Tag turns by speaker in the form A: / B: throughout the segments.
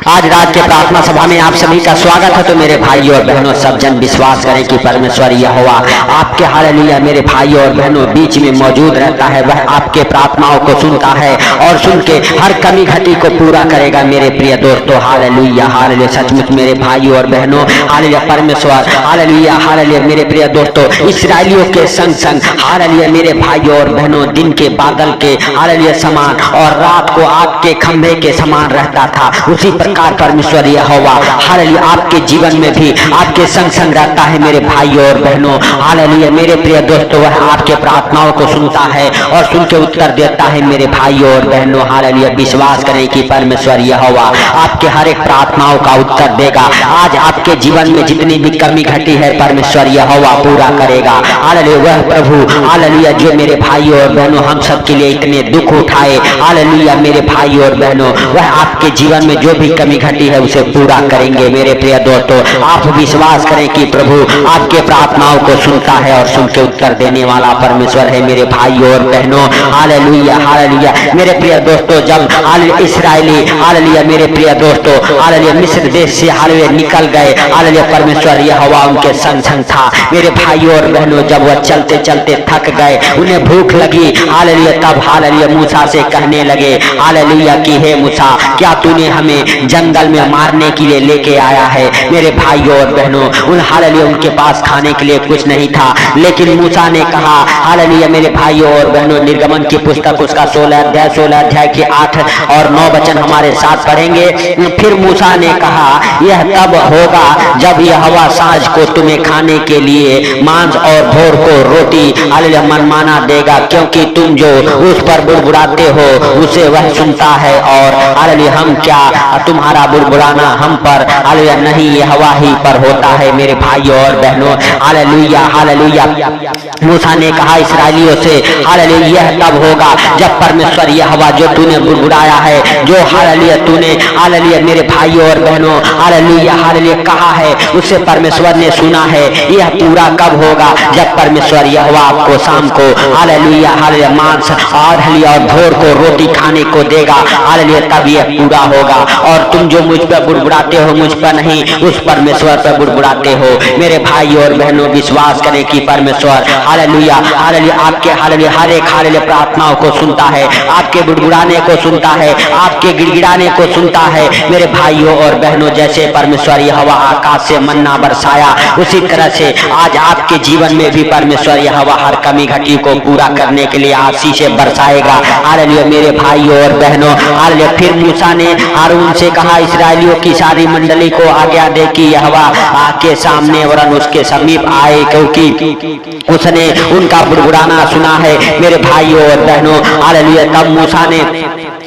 A: आज रात के प्रार्थना सभा में आप सभी का स्वागत है। तो मेरे भाइयों और बहनों, सब जन विश्वास करें कि परमेश्वर यहोवा आपके हालेलुया मेरे भाइयों और बहनों बीच में मौजूद रहता है। वह आपके प्रार्थनाओं को सुनता है और सुन के हर कमी घटी को पूरा करेगा। मेरे प्रिय दोस्तों, हालेलुया हालेलुया। सचमुच मेरे भाइयों और बहनों, हालेलुया परमेश्वर, हालेलुया हालेलुया। मेरे प्रिय दोस्तों, इस्राएलियों के संग संग हालेलुया मेरे भाइयों और बहनों दिन के बादल के हालेलुया समान और रात को आग के खंभे के समान रहता था। उसी प्रकार परमेश्वर यहोवा हालेलुया आपके जीवन में भी आपके संग संग रहता है। मेरे भाइयों और बहनों, हालेलुया मेरे प्रिय दोस्तों, वह आपके प्रार्थनाओं को सुनता है और सुन के उत्तर देता है। मेरे भाइयों और बहनों, हालेलुया विश्वास करें कि परमेश्वर यहोवा आपके हर एक प्रार्थनाओं का उत्तर देगा। आज आपके जीवन में जितनी भी कमी घटी है परमेश्वर यहोवा पूरा करेगा। हालेलुया वह प्रभु हालेलुया जो मेरे भाइयों और बहनों हम सब के लिए इतने दुख उठाए, हालेलुया मेरे भाइयों और बहनों, वह आपके जीवन में जो भी कमी घटी है उसे पूरा करेंगे। मेरे प्रिय दोस्तों, आप विश्वास करें कि प्रभु आपके प्रार्थनाओं को सुनता है और सुन के उत्तर देने वाला परमेश्वर है। मेरे भाइयों और बहनों, हालेलुया हालेलुया। मेरे प्रिय दोस्तों, जब इस्राएली हालेलुया मेरे प्रिय दोस्तों हालेलुया मिस्र देश से हालेलुया निकल गए, हालेलुया परमेश्वर यहोवा उनके संग संग था। मेरे भाइयों और बहनों, जब वह चलते चलते थक गए, उन्हें भूख लगी, हालेलुया तब हालेलुया मूसा से कहने लगे हालेलुया कि हे मूसा, क्या तूने हमें जंगल में मारने के लिए लेके आया है? मेरे भाइयों और बहनों, उन हालेलुया उनके पास खाने के लिए कुछ नहीं था, लेकिन मूसा ने कहा हालेलुया मेरे भाइयों और बहनों, निर्गमन की पुस्तक उसका 16 अध्याय के 8 और 9 वचन हमारे साथ पढ़ेंगे। फिर मूसा ने कहा, यह तब होगा जब यहोवा साँझ को तुम्हें खाने के लिए मांस और भोर को रोटी हालेलुया मनमाना देगा, क्योंकि तुम जो उस पर बुड़बुड़ाते हो उसे वह सुनता है। और हालेलुया हम क्या तुम्हारा बुड़बुड़ाना हम पर हालेलुया नहीं यहोवा ही पर होता है। मेरे भाइयों और बहनों, हालेलुया हालेलुया। मूसा ने कहा इस्राएलियों से हालेलुया यह तब होगा जब परमेश्वर यहोवा जो तूने बुड़बुड़ाया है, जो हालेलुया तूने हालेलुया मेरे भाइयों और बहनों हालेलुया हालेलुया कहा है, उससे परमेश्वर ने सुना है। यह पूरा कब होगा? जब परमेश्वर यहोवा आपको शाम को हालेलुया हालेलुया मांस और भोर को रोटी खाने को देगा, हालेलुया तब यह पूरा होगा। और तुम जो मुझ पर बुड़बुड़ाते हो, मुझ पर नहीं उस परमेश्वर पर बुड़बुड़ाते हो। मेरे भाइयों और बहनों, विश्वास करें कि परमेश्वर हालेलुया हालेलुया आपके हालेलुया हर एक हालेलुया प्रार्थनाओं को सुनता है, आपके बुड़बुड़ाने को सुनता है, आपके गिड़गिड़ाने को सुनता है। मेरे भाइयों और बहनों, जैसे परमेश्वर यहोवा आकाश से मन्ना बरसाया, उसी तरह से आज आपके जीवन में भी परमेश्वर यहोवा हर कमी घटी को पूरा करने के लिए आशीष से बरसाएगा। हालेलुया मेरे भाइयों और बहनों, हालेलुया। फिर मूसा ने हारून से कहा इस्राएलियों की सारी मंडली को आज्ञा दे कि यहोवा आके सामने वरन उसके समीप आए, क्योंकि उसने उनका बुड़बुड़ाना सुना है। मेरे भाइयों और बहनों, हालेलुया तब मूसा ने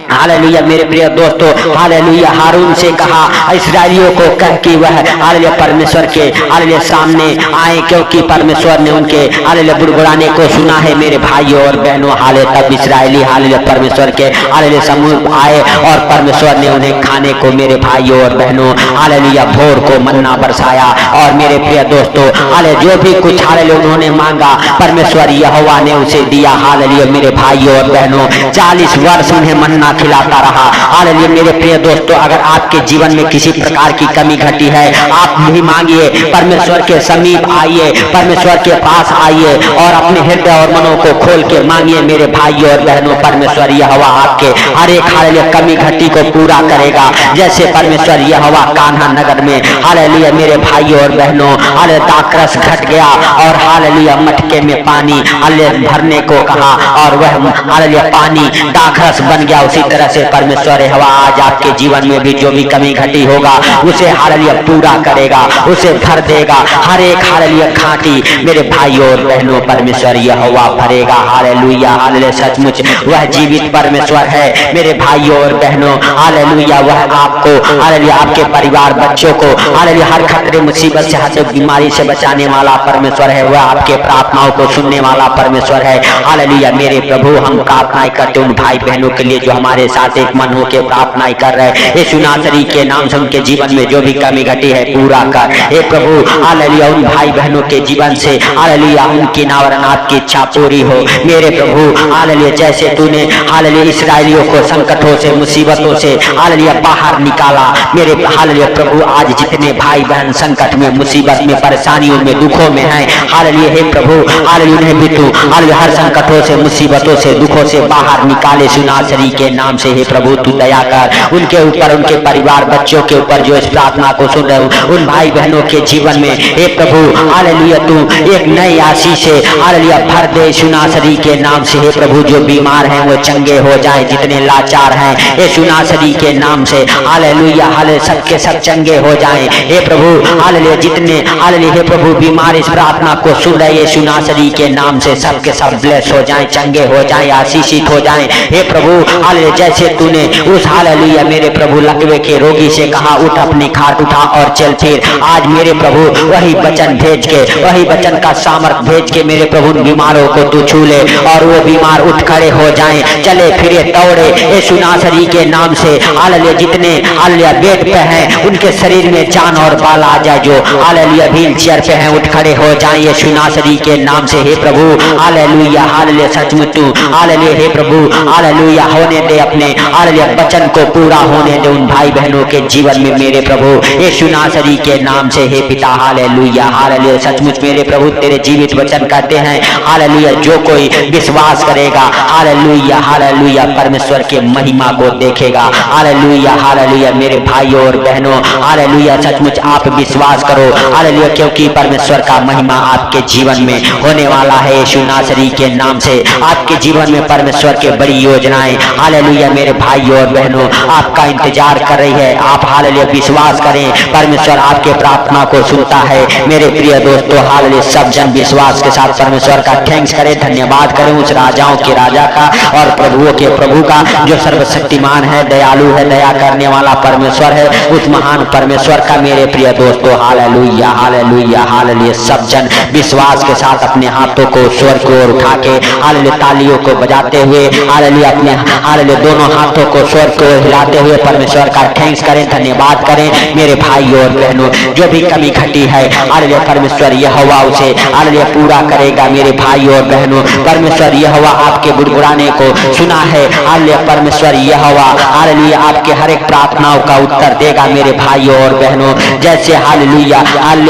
A: हालेलुया मेरे प्रिय दोस्तों हालेलुया हारून से कहा इस्राएलियों को कह कि वह हालेलुया परमेश्वर के हालेलुया सामने आए, क्योंकि परमेश्वर ने उनके हालेलुया बुड़बुड़ाने को सुना है। मेरे भाइयों और बहनों, हालेलुया तब इस्राएली हालेलुया परमेश्वर के हालेलुया समूह आए और परमेश्वर ने उन्हें खाने को मेरे भाइयों और बहनों हालेलुया भोर को मन्ना बरसाया। और मेरे प्रिय दोस्तों हालेलुया जो भी कुछ हालेलुया उन्होंने मांगा परमेश्वर यहोवा ने उसे दिया। हालेलुया मेरे भाइयों और बहनों, 40 वर्ष उन्हें मन्ना खिलाता रहा। हालेलुया मेरे प्रिय दोस्तों, अगर आपके जीवन में किसी प्रकार की कमी घटी है, आप भी मांगिए, परमेश्वर के समीप आइए, परमेश्वर के पास आइए और अपने हृदय और मनों को खोल के मांगिए। मेरे भाइयों और बहनों, परमेश्वर यहोवा आपके हर एक हालेलुया कमी घटी को पूरा करेगा। जैसे परमेश्वर यहोवा कान्हा नगर में हालेलुया मेरे भाइयों और बहनों हालेलुया दाखरस घट गया और हालेलुया मटके में पानी हालेलुया भरने को कहा और वह हालेलुया पानी दाखरस बन गया। उसी तरह से परमेश्वर यहोवा आज आपके जीवन में भी जो भी कमी घटी होगा उसे हालेलुया पूरा करेगा, उसे भर देगा। हर एक हालेलुया घाटी मेरे भाइयों और बहनों परमेश्वर यहोवा भरेगा। Hallelujah hallelujah. सचमुच वह जीवित परमेश्वर है। मेरे भाइयों और बहनों, हालेलुया वह आपको हालेलुया आपके परिवार बच्चों को हालेलुया हर खतरे मुसीबत से हर बीमारी से बचाने वाला परमेश्वर है। वह आपके प्रार्थनाओं को सुनने वाला परमेश्वर है। हालेलुया मेरे प्रभु, हम प्रार्थनाएं करते उन भाई बहनों के लिए जो हमारे तुम्हारे साथ एक मन होकर प्रार्थना ही कर रहे। यीशु नासरी के नाम से उनके जीवन में जो भी कमी घटी है पूरा कर हे प्रभु। हालेलुया, उन भाई बहनों के जीवन से हालेलुया उनकी नावरनाथ की इच्छा पूरी हो मेरे प्रभु। हालेलुया, जैसे तूने हालेलुया इस्राएलियों को संकटों से मुसीबतों से हालेलुया बाहर निकाला मेरे हालेलुया प्रभु, आज जितने भाई बहन संकट में मुसीबत में परेशानियों में दुखों में हैं हालेलुया हे प्रभु, हालेलुया उन्हें भी तू हालेलुया हर संकटों से मुसीबतों से दुखों से बाहर निकाले यीशु नासरी के नाम से हे प्रभु। तू दया कर उनके ऊपर, उनके परिवार बच्चों के ऊपर जो इस प्रार्थना को सुन रहे हो उन भाई बहनों के जीवन में हे प्रभु हालेलुया तू एक नई आशीष से हालेलुया भर दे यीशु नासरी के नाम से हे प्रभु। जो बीमार हैं वो चंगे हो जाए, जितने लाचार हैं यीशु नासरी के नाम से हालेलुया हालेलुया सबके सब चंगे हो जाएं हे प्रभु। हालेलुया जितने हालेलुया हे प्रभु बीमार इस प्रार्थना को सुन रहे यीशु नासरी के नाम से सबके सब ब्लेस हो जाएं, चंगे हो जाएं, आशीषित हो जाएं हे प्रभु। हालेलुया जैसे तूने उस हालेलुया मेरे प्रभु लकवे के रोगी से कहा उठ अपनी खाट उठा और चल फिर, आज मेरे प्रभु वही वचन भेज के, वही वचन का सामर्थ भेज के मेरे प्रभु बीमारों को तू छू ले और वो बीमार उठ खड़े हो जाएं, चले फिरे दौड़े यीशु नासरी के नाम से। हालेलुया जितने हालेलुया बेड पे हैं उनके शरीर में जान और बाल आ जाए, जो हालेलुया व्हील चेयर पे हैं उठ खड़े हो जाएं यीशु नासरी के नाम से हे प्रभु। हालेलुया हालेलुया सचमुच तू हालेलुया हे प्रभु हालेलुया होने दे अपने हालेलुया वचन को पूरा होने दे उन भाई बहनों के जीवन में मेरे प्रभु यीशु नासरी के नाम से हे पिता। हालेलुया हालेलुया सचमुच मेरे प्रभु तेरे जीवित वचन कहते हैं हालेलुया जो कोई विश्वास करेगा हालेलुया हालेलुया परमेश्वर के महिमा को देखेगा। हालेलुया हालेलुया मेरे भाइयों और बहनों हालेलुया सचमुच आप विश्वास करो हालेलुया, क्योंकि परमेश्वर का महिमा आपके जीवन में होने वाला है यीशु नासरी के नाम से। आपके जीवन में परमेश्वर के बड़ी योजनाएं हालेलुया मेरे भाइयों और बहनों आपका इंतजार कर रही है। आप हालेलुया विश्वास करें, परमेश्वर आपके प्रार्थना को सुनता है मेरे प्रिय दोस्तों। हालेलुया सब जन विश्वास के साथ परमेश्वर का थैंक्स करें, धन्यवाद करें उस राजाओं के राजा का और प्रभुओं के प्रभु का जो सर्वशक्तिमान है, दयालु है, दया करने वाला परमेश्वर है, उस महान परमेश्वर का मेरे प्रिय दोस्तों। हालेलुया हालेलुया हालेलुया सब जन विश्वास के साथ अपने हाथों को स्वर की ओर उठा के हालेलुया तालियों को बजाते हुए हालेलुया अपने हालेलुया दोनों हाथों को स्वर की ओर हिलाते हुए परमेश्वर का थैंक्स करें, धन्यवाद करें मेरे भाइयों और बहनों। जो भी कमी घटी है हालेलुया परमेश्वर यहोवा उसे हालेलुया पूरा करेगा मेरे भाइयों और बहनों। परमेश्वर यहोवा आपके बुड़बुड़ाने को सुना है हालेलुया, परमेश्वर यहोवा हालेलुया आपके हर एक प्रार्थनाओं का उत्तर देगा मेरे भाइयों और बहनों। जैसे हालेलुया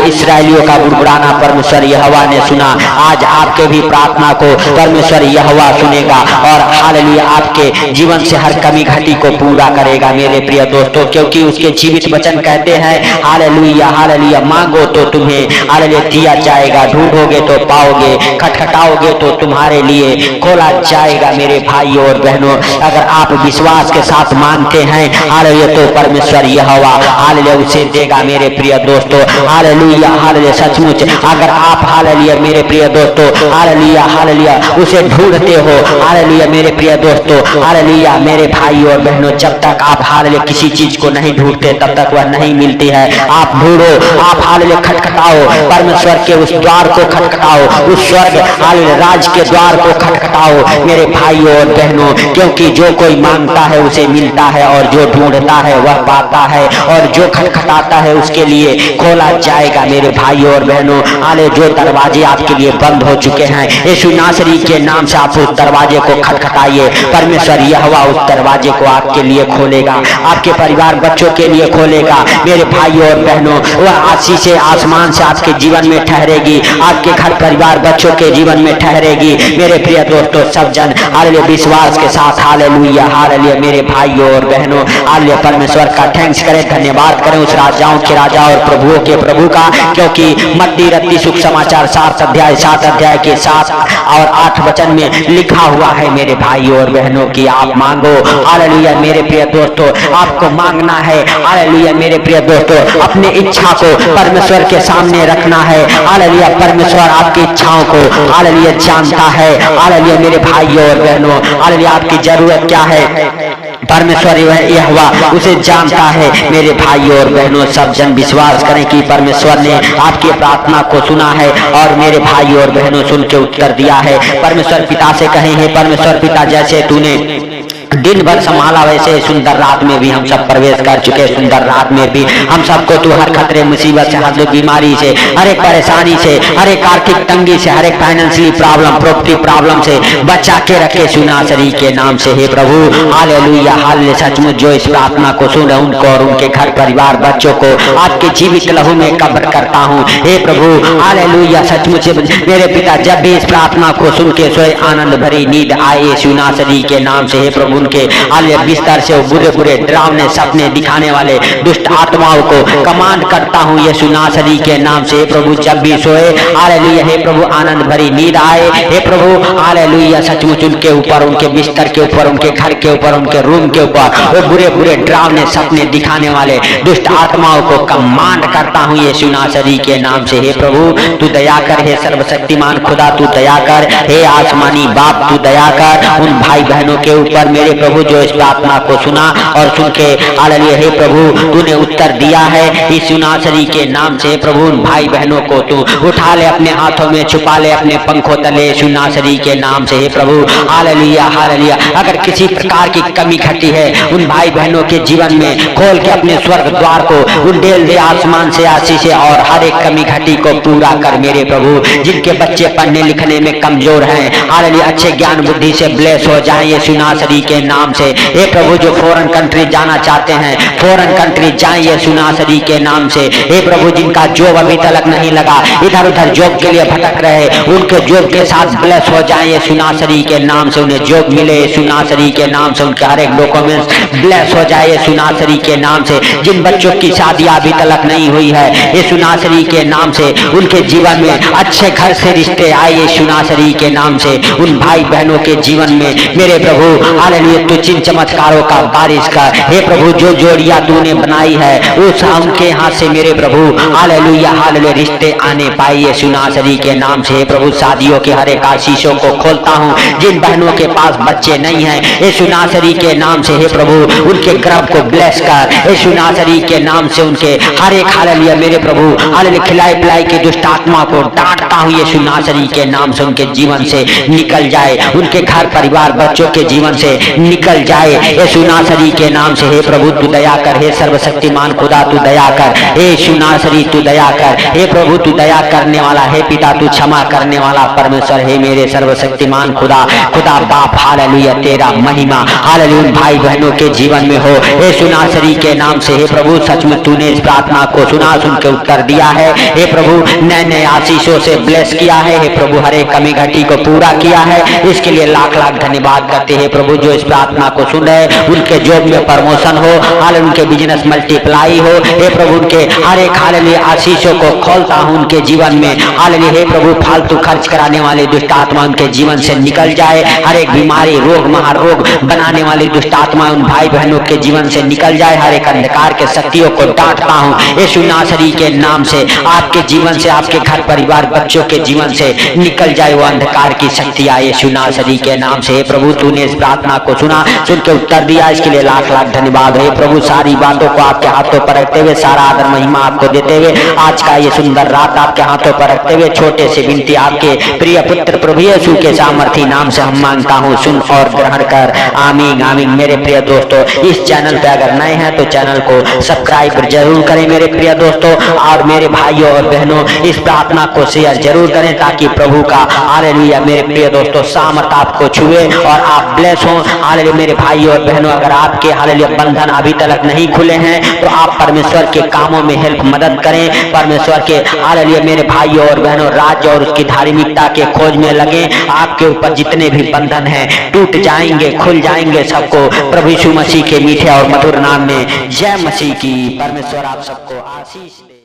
A: इस्राएलियों का बुड़बुड़ाना परमेश्वर यहोवा ने सुना, आज आपके भी प्रार्थना को परमेश्वर यहोवा सुनेगा और हालेलुया आपके जीवन से हर कमी घटी को पूरा करेगा मेरे प्रिय दोस्तों, क्योंकि उसके जीवित वचन कहते हैं हालेलुया हालेलुया मांगो तो तुम्हें हालेलुया दिया जाएगा, ढूंढोगे तो पाओगे, खटखटाओगे तो तुम्हारे लिए खोला जाएगा मेरे भाइयों और बहनों। अगर आप विश्वास के साथ मांगते हैं हालेलुया तो परमेश्वर यहोवा हालेलुया उसे देगा मेरे प्रिय दोस्तों। हालेलुया हालेलुया सचमुच अगर आप हालेलुया मेरे प्रिय दोस्तों हालेलुया हालेलुया उसे ढूंढते हो हालेलुया मेरे प्रिय दोस्तों हालेलुया मेरे भाइयों और बहनों, जब तक आप हालेलुया किसी चीज को नहीं ढूंढते तब तक वह नहीं मिलती है। आप ढूंढो, आप हालेलुया खटखटाओ, परमेश्वर के उस द्वार को खटखटाओ, उस स्वर्ग हालेलुया राज के द्वार को खटखटाओ मेरे भाइयों और बहनों, क्योंकि जो कोई मांगता है उसे मिलता है और जो ढूंढता है वह पाता है और जो खटखटाता है उसके लिए खोला जाएगा मेरे भाइयों और बहनों। हालेलुया जो दरवाजे आपके लिए बंद हो चुके हैं यीशु नासरी के नाम से आप उस दरवाजे को खटखटाइए, परमेश्वर यहोवा उस दरवाजे को आपके लिए खोलेगा, आपके परिवार बच्चों के लिए खोलेगा मेरे भाइयों और बहनों। वह आशीष आसमान से आपके जीवन में ठहरेगी, आपके घर परिवार बच्चों के जीवन में ठहरेगी मेरे प्रिय दोस्तों। सब जन हालेलुया विश्वास के साथ हालेलुया हालेलुया मेरे भाइयों और बहनों हालेलुया परमेश्वर का थैंक्स करें, धन्यवाद करें उस राजाओं के राजा और प्रभुओं के प्रभु का, क्योंकि मत्ती रत्ती सुख समाचार 7 अध्याय के 7 और 8 वचन में लिखा हुआ है मेरे भाइयों और बहनों की आप मांगो हालेलुया मेरे प्रिय दोस्तों। आपको मांगना है हालेलुया मेरे प्रिय दोस्तों, अपनी इच्छा को परमेश्वर के सामने रखना है हालेलुया। परमेश्वर आपकी इच्छाओं को हालेलुया जानता है हालेलुया मेरे भाइयों और बहनों। हालेलुया आपकी जरूरत क्या है परमेश्वर यहोवा उसे जानता है मेरे भाइयों और बहनों। सब जन विश्वास करें कि परमेश्वर ने आपकी प्रार्थना को सुना है और मेरे भाइयों और बहनों सुन के उत्तर दिया है। परमेश्वर पिता से कहे हैं परमेश्वर पिता जैसे तूने दिन भर संभाला, वैसे सुंदर रात में भी हम सब प्रवेश कर चुके। सुंदर रात में भी हम सबको तू हर खतरे मुसीबत से, हर बीमारी से, हर एक परेशानी से, हर एक आर्थिक तंगी से, हर एक फाइनेंशियली प्रॉब्लम, प्रॉपर्टी प्रॉब्लम से बचा के रखे सुनासरी के नाम से। हे प्रभु हालेलुया हालेलुया। सचमुच जो इस प्रार्थना को सुन रहे उनको और उनके घर परिवार बच्चों को आपके जीवित लहू में कब्र करता हूँ। हे प्रभु हालेलुया। सचमुच मेरे पिता जब भी इस प्रार्थना को सुन के सोए आनंद भरी नींद आए सुनासरी के नाम से। हे प्रभु उनके आले बिस्तर से बुरे बुरे डरावने सपने दिखाने वाले दुष्ट आत्माओं को कमांड करता हूँ ये सुनासरी के नाम से। हे प्रभु जब भी सोए हालेलुया, हे प्रभु आनंद भरी नींद आए। हे प्रभु हालेलुया। सचमुच उनके ऊपर, उनके बिस्तर के ऊपर, उनके घर के ऊपर, उनके रूम के ऊपर वो बुरे बुरे डरावने सपने दिखाने वाले दुष्ट आत्माओं को कमांड करता हूँ ये सुनासरी के नाम से। हे प्रभु तू दया कर, हे सर्वशक्तिमान खुदा तू दया कर, हे आसमानी बाप तू दया कर उन भाई बहनों के ऊपर मेरे प्रभु जो इस प्रार्थना को सुना और सुन के हालेलुया। हे प्रभु तूने उत्तर दिया है इस सुनासरी के नाम से। प्रभु उन भाई बहनों को तू उठा ले, अपने हाथों में छुपा ले, अपने पंखों तले सुनासरी के नाम से। हे प्रभु हालेलुया हालेलुया। अगर किसी प्रकार की कमी घटी है उन भाई बहनों के जीवन में, खोल के अपने स्वर्ग द्वार को उंडेल दे आसमान से आशीष से, और हर एक कमी घटी को पूरा कर मेरे प्रभु। जिनके बच्चे पढ़ने लिखने में कमजोर हैं हालेलुया, अच्छे ज्ञान बुद्धि से ब्लेस हो जाएं ये सुनासरी के नाम से। हे प्रभु जो फॉरेन कंट्री जाना चाहते हैं फॉरेन कंट्री जाएं ये सुनासरी के नाम से। हे प्रभु जिनका जॉब अभी तक नहीं लगा, इधर उधर जॉब के लिए भटक रहे, उनके जॉब के साथ ब्लेस हो जाएं ये सुनासरी के नाम से। उन्हें जॉब मिले सुनासरी के नाम से, उनके हर एक डॉक्यूमेंट्स ब्लेस हो जाए सुनासरी के नाम से। जिन बच्चों की शादी अभी तक नहीं हुई है ये सुनासरी के नाम से, उनके जीवन में अच्छे घर से रिश्ते आए ये सुनासरी के नाम से। उन भाई बहनों के जीवन में मेरे प्रभु हालेलुया तू चिन्ह चमत्कारों का बारिश कर। हे प्रभु जो जोड़ियां तूने बनाई है उस उनके हाथ से मेरे प्रभु हालेलुया हालेलुया रिश्ते आने पाए ये सुनासरी के नाम से। हे प्रभु शादियों के हर एक आशीषों को खोलता हूँ। जिन बहनों के पास बच्चे नहीं हैं ये सुनासरी के नाम से हे प्रभु उनके गर्भ को ब्लेस कर। हे सुनासरी के नाम से उनके हर एक हालेलुया मेरे प्रभु हालेलुया खिलाई पिलाई के दुष्ट आत्मा को डांटता हूँ ये सुनासरी के नाम से। उनके जीवन से निकल जाए, उनके घर परिवार बच्चों के जीवन से निकल जाए ये सुनासरी के नाम से। हे प्रभु तू दया कर, हे सर्वशक्तिमान खुदा तू दया कर, हे सुनासरी तू दया कर। हे प्रभु तू दया करने वाला, हे पिता तू क्षमा करने वाला परमेश्वर। हे मेरे सर्वशक्तिमान खुदा खुदा बाप हालेलुया तेरा महिमा हालेलुया उन भाई बहनों के जीवन में हो हे सुनासरी के नाम से। हे प्रभु सच में तूने इस प्रार्थना को सुना, सुन के उत्तर दिया है। हे प्रभु नए नए आशीषों से ब्लेस किया है। हे प्रभु हर एक कमी घटी को पूरा किया है, इसके लिए लाख लाख धन्यवाद करते हैं। प्रभु जो इस प्रार्थना को सुन रहे उनके जॉब में प्रमोशन हो हालेलुया, उनके बिजनेस मल्टीप्लाई हो। हे प्रभु उनके हर एक हालेलुया आशीषों को खोलता हूँ उनके जीवन में हालेलुया। हे प्रभु फालतू खर्च कराने वाले दुष्ट आत्मा उनके जीवन से निकल जाए। हर एक बीमारी रोग महारोग बनाने वाली दुष्ट आत्मा उन भाई बहनों के जीवन से निकल जाए। हर एक अंधकार के शक्तियों को डांटता हूँ यीशु नासरी के नाम से। आपके जीवन से, आपके घर परिवार बच्चों के जीवन से निकल जाए वो अंधकार की शक्तियां यीशु नासरी के नाम से। प्रभु तूने इस प्रार्थना को सुना, सुन के उत्तर दिया, इसके लिए लाख लाख धन्यवाद है प्रभु। सारी बातों को आपके हाथों पर रखते हुए, सारा आदर महिमा आपको देते हुए, आज का ये सुंदर रात आपके हाथों पर रखते हुए, छोटे से विनती आपके प्रिय पुत्र प्रभु यीशु के सामर्थी नाम से हम मांगता हूँ, सुन और ग्रहण कर। आमीन आमीन। मेरे प्रिय दोस्तों, इस चैनल पे अगर नए हैं तो चैनल को सब्सक्राइब जरूर करें मेरे प्रिय दोस्तों, और मेरे भाइयों और बहनों इस प्रार्थना को शेयर जरूर करें ताकि प्रभु का हालेलुया मेरे प्रिय दोस्तों सामर्थ आपको छुए और आप ब्लेस हो। हालेलुया मेरे भाइयों और बहनों, अगर आपके हालेलुया बंधन अभी तक नहीं खुले हैं तो आप परमेश्वर के कामों में हेल्प मदद करें। परमेश्वर के हालेलुया मेरे भाइयों और बहनों राज्य और उसकी धार्मिकता के खोज में लगे। आपके ऊपर जितने भी बंधन हैं टूट जाएंगे, खुल जाएंगे सबको प्रभु यीशु मसीह के मीठे और मधुर नाम में। जय मसीह की। परमेश्वर आप सबको आशीष दे।